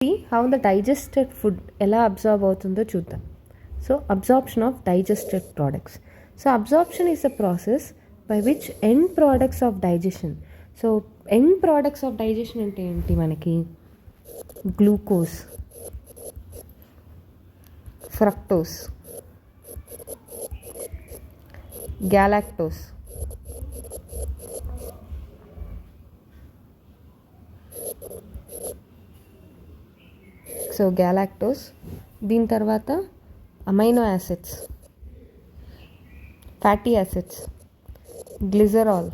How the digested food ఎలా absorb అవుతుందో చూద్దాం. So absorption of digested products. So absorption is a process by which end products of digestion. So end products of digestion అంటే ఏంటి? మనకి glucose, fructose, గ్యాలాక్టోస్, so గ్యాలాక్టోస్, దీని తర్వాత amino acids, fatty acids, glycerol,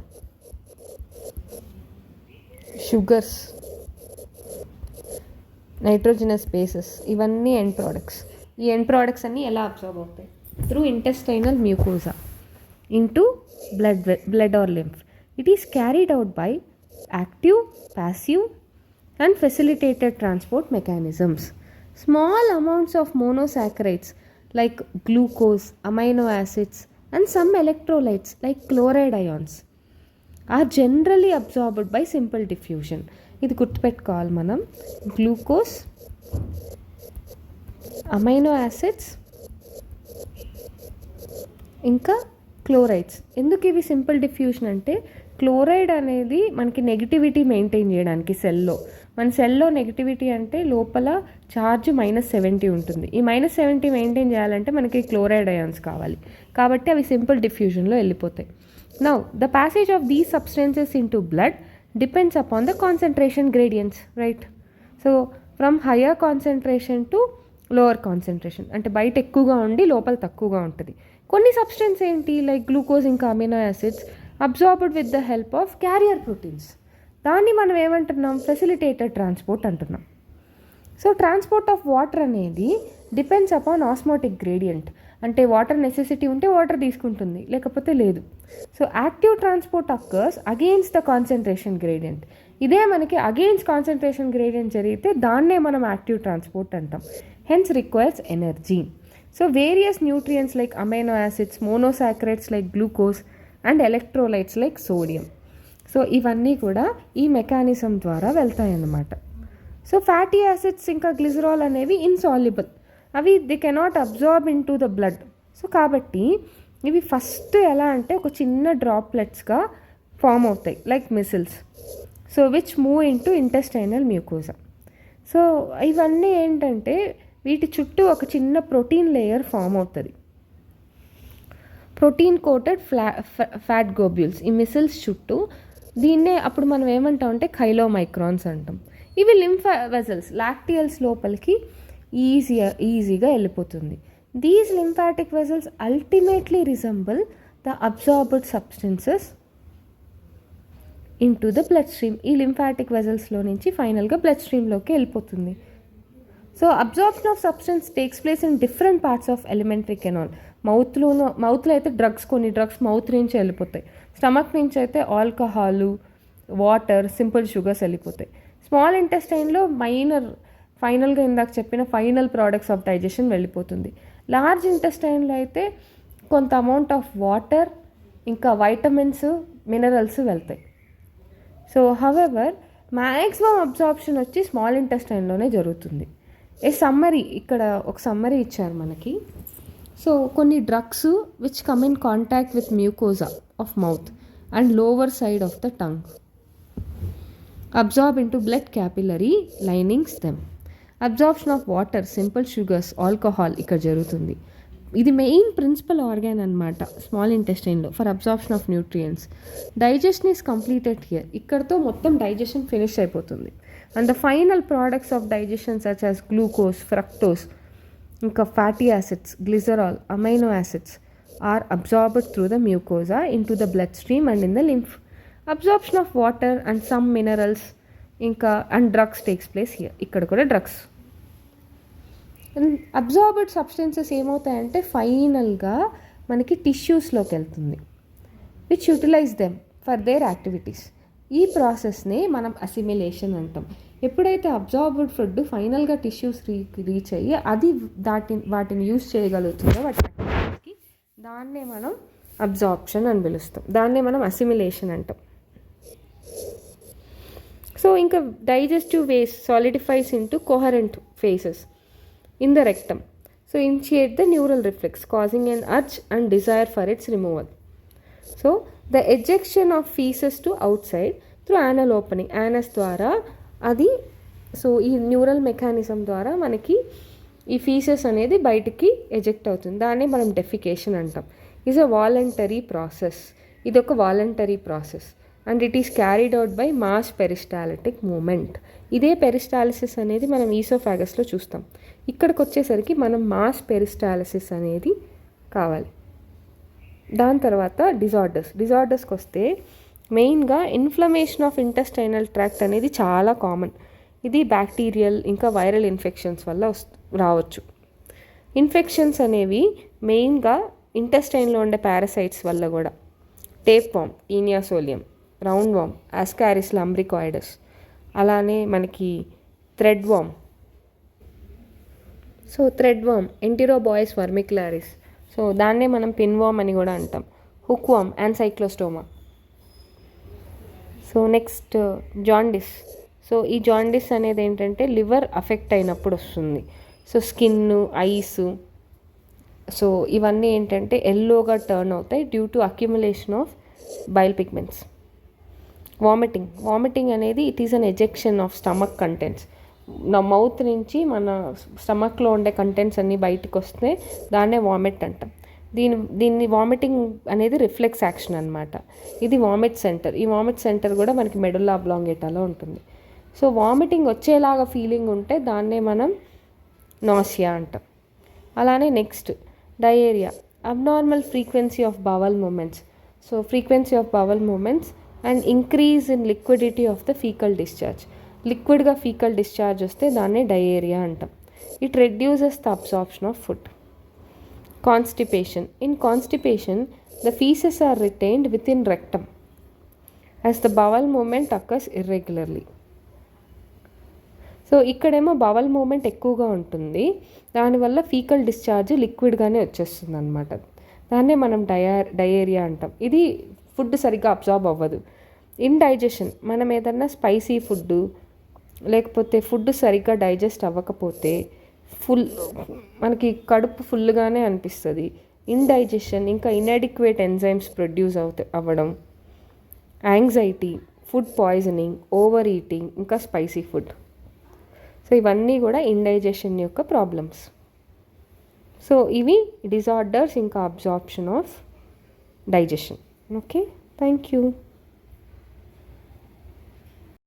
sugars, nitrogenous bases, ఇవన్నీ end products. ఈ end products అన్నీ ఎలా observe అవుతాయి? Through intestinal mucosa into blood or lymph. It is carried out by active, passive and facilitated transport mechanisms. Small amounts of monosaccharides like glucose, amino acids and some electrolytes like chloride ions are generally absorbed by simple diffusion. ఇది గుర్తుపెట్టుకోవాలి మనం. Glucose, amino acids, ఇంకా chlorides. ఎందుకు ఇవి simple diffusion అంటే, chloride అనేది మనకి negativity maintain చేయడానికి మన సెల్లో నెగిటివిటీ అంటే లోపల ఛార్జ్ -70 ఉంటుంది. ఈ -70 మెయింటైన్ చేయాలంటే మనకి క్లోరైడ్ అయాన్స్ కావాలి. కాబట్టి అవి సింపుల్ డిఫ్యూజన్లో వెళ్ళిపోతాయి. Now the passage of these substances in to blood depends upon the concentration gradients, right? So from higher concentration to lower concentration, అంటే బయట ఎక్కువగా ఉండి లోపల తక్కువగా ఉంటుంది. కొన్ని సబ్స్టెన్స్ ఏంటి, లైక్ గ్లూకోజ్ ఇంకా amino acids absorbed with the help of carrier proteins. దాన్ని మనం ఏమంటున్నాం? ఫెసిలిటేటెడ్ ట్రాన్స్పోర్ట్ అంటున్నాం. సో ట్రాన్స్పోర్ట్ ఆఫ్ వాటర్ అనేది డిపెండ్స్ అపాన్ ఆస్మోటిక్ గ్రేడియంట్, అంటే వాటర్ నెసెసిటీ ఉంటే వాటర్ తీసుకుంటుంది, లేకపోతే లేదు. So active transport occurs against the concentration gradient. ఇదే మనకి అగెయిన్స్ట్ కాన్సన్ట్రేషన్ గ్రేడియంట్ జరిగితే దాన్నే మనం యాక్టివ్ ట్రాన్స్పోర్ట్ అంటాం. Hence requires energy. So various nutrients like amino acids, monosaccharides like glucose and electrolytes like sodium. So ఇవన్నీ కూడా ఈ మెకానిజం ద్వారా వెళ్తాయి అన్నమాట. సో ఫ్యాటీ యాసిడ్స్ ఇంకా గ్లిజరాల్ అనేవి ఇన్సాల్యుబుల్, అవి they cannot absorb in to the blood. So కాబట్టి ఇవి ఫస్ట్ ఎలా అంటే ఒక చిన్న డ్రాప్లెట్స్గా ఫామ్ అవుతాయి like measles, so which move in to intestinal mucosa. So ఇవన్నీ ఏంటంటే వీటి చుట్టూ ఒక చిన్న ప్రోటీన్ లేయర్ ఫామ్ అవుతుంది, ప్రోటీన్ కోటెడ్ ఫ్యాట్ గ్లోబ్యూల్స్ ఈ మిసిల్స్ చుట్టూ. దీన్నే అప్పుడు మనం ఏమంటామంటే ఖైలోమైక్రాన్స్ అంటాం. ఇవి లింఫ్ వెజల్స్, లాక్టియల్స్ లోపలికి ఈజీగా వెళ్ళిపోతుంది. These lymphatic vessels ultimately resemble the absorbed substances in to the blood stream. ఈ లింఫాటిక్ వెజల్స్లో నుంచి ఫైనల్గా బ్లడ్ స్ట్రీమ్లోకి వెళ్ళిపోతుంది. So absorption of substance takes place in different parts of alimentary canal. మౌత్లో అయితే కొన్ని డ్రగ్స్ మౌత్ నుంచి వెళ్ళిపోతాయి. స్టమక్ నుంచి అయితే ఆల్కహాలు, వాటర్, సింపుల్ షుగర్స్ వెళ్ళిపోతాయి. స్మాల్ ఇంటెస్టైన్లో ఫైనల్గా ఇందాక చెప్పిన ఫైనల్ ప్రోడక్ట్స్ ఆఫ్ డైజెషన్ వెళ్ళిపోతుంది. లార్జ్ ఇంటెస్టైన్లో అయితే కొంత అమౌంట్ ఆఫ్ వాటర్ ఇంకా వైటమిన్స్, మినరల్స్ వెళ్తాయి. సో హవెవర్ మ్యాక్సిమం అబ్జార్ప్షన్ వచ్చి స్మాల్ ఇంటెస్టైన్లోనే జరుగుతుంది. ఇక్కడ ఒక సమ్మరీ ఇచ్చారు మనకి. సో కొన్ని drugs which come in contact with mucosa of mouth and lower side of the tongue absorb into blood capillary linings them. Absorption of water, simple sugars, alcohol ఇక్కడ జరుగుతుంది. ఇది మెయిన్ ప్రిన్సిపల్ ఆర్గాన్ అనమాట small ఇంటెస్టైన్లో for absorption of nutrients. Digestion is completed here. ఇక్కడతో మొత్తం digestion finish అయిపోతుంది. And the final products of digestion such as glucose, fructose, ఇంకా fatty acids, glycerol, amino acids are absorbed through the mucosa into the bloodstream and in the lymph. Absorption of water and some minerals and drugs takes place here. ఇక్కడ కూడా drugs. Absorbed substances ఏమవుతాయంటే ఫైనల్గా మనకి టిష్యూస్లోకి వెళ్తుంది, which utilize them for their activities. ఈ ప్రాసెస్ని మనం assimilation అంటాం. ఎప్పుడైతే అబ్జార్బ్డ్ ఫుడ్ ఫైనల్గా టిష్యూస్ రీచ్ అయ్యి అది వాటిని యూజ్ చేయగలుగుతుందో వాటి యాక్టివిటీస్కి, దాన్నే మనం అబ్జార్ప్షన్ అని పిలుస్తాం, దాన్నే మనం అసిమిలేషన్ అంటాం. సో ఇంకా digestive waste సాలిడిఫైస్ into coherent faces in the rectum. So initiate the neural reflex causing an urge and desire for its removal. So the ejection of faeces to out side through anal opening, anus ద్వారా అది, so ఈ neural mechanism ద్వారా మనకి ఈ faeces అనేది బయటికి eject అవుతుంది. దాన్ని మనం డెఫికేషన్ అంటాం. Is a voluntary process. ఇది ఒక voluntary process and it is carried out by mass peristaltic movement. ఇదే పెరిస్టాలిసిస్ అనేది మనం ఈసోఫాగస్లో చూస్తాం. ఇక్కడికి వచ్చేసరికి మనం మాస్ పెరిస్టాలిసిస్ అనేది కావాలి. దాని తర్వాత డిజార్డర్స్కి వస్తే మెయిన్గా ఇన్ఫ్లమేషన్ ఆఫ్ ఇంటెస్టైనల్ ట్రాక్ట్ అనేది చాలా కామన్. ఇది బ్యాక్టీరియల్ ఇంకా వైరల్ ఇన్ఫెక్షన్స్ వల్ల రావచ్చు. ఇన్ఫెక్షన్స్ అనేవి మెయిన్గా ఇంటెస్టైన్లో ఉండే పారాసైట్స్ వల్ల కూడా, tape worm, Taenia solium, round worm, Ascaris lumbricoides, అలానే మనకి thread worm, so thread worm Enterobius vermicularis, so దాన్నే మనం పిన్ వామ్ అని కూడా అంటాం. Hook worm and Cyclostoma. So next jaundice. So ఈ జాండిస్ అనేది ఏంటంటే లివర్ అఫెక్ట్ అయినప్పుడు వస్తుంది. సో స్కిన్, ఐస్, సో ఇవన్నీ ఏంటంటే ఎల్లోగా టర్న్ అవుతాయి due to accumulation of bile pigments. Vomiting అనేది it is an ejection of stomach contents. నా మౌత్ నుంచి మన స్టమక్లో ఉండే కంటెంట్స్ అన్నీ బయటకు వస్తే దాన్నే వామిట్ అంటాం. దీన్ని వామిటింగ్ అనేది రిఫ్లెక్స్ యాక్షన్ అనమాట. ఇది వామిట్ సెంటర్. ఈ వామిట్ సెంటర్ కూడా మనకి మెడుల్లా అబ్లాంగేటాలో ఉంటుంది. సో వామిటింగ్ వచ్చేలాగా ఫీలింగ్ ఉంటే దాన్నే మనం నాసియా అంటాం. అలానే next diarrhoea, abnormal frequency of bowel movements. So frequency of bowel movements and increase in liquidity of the faecal discharge. లిక్విడ్గా ఫీకల్ డిశ్చార్జ్ వస్తే దాన్నే డయేరియా అంటాం. It reduces the absorption of food. Constipation. In constipation, the feces are retained within rectum as the bowel movement occurs irregularly. So ఇక్కడేమో bowel moment ఎక్కువగా ఉంటుంది, దానివల్ల faecal discharge లిక్విడ్గానే వచ్చేస్తుంది అనమాట. దాన్నే మనం డయేరియా అంటాం. ఇది ఫుడ్ సరిగ్గా అబ్జార్బ్ అవ్వదు. ఇండైజెషన్, మనం ఏదన్నా స్పైసీ ఫుడ్ లేకపోతే ఫుడ్ సరిగ్గా డైజెస్ట్ అవ్వకపోతే మనకి కడుపు ఫుల్గానే అనిపిస్తుంది. ఇండైజెషన్, ఇంకా ఇన్అడిక్వేట్ ఎంజైమ్స్ ప్రొడ్యూస్ అవ్వడం, anxiety, food poisoning, over eating, ఇంకా స్పైసీ ఫుడ్. సో ఇవన్నీ కూడా ఇండైజెషన్ యొక్క ప్రాబ్లమ్స్. సో ఇవి డిజార్డర్స్ ఇంకా absorption of digestion. Okay, thank you.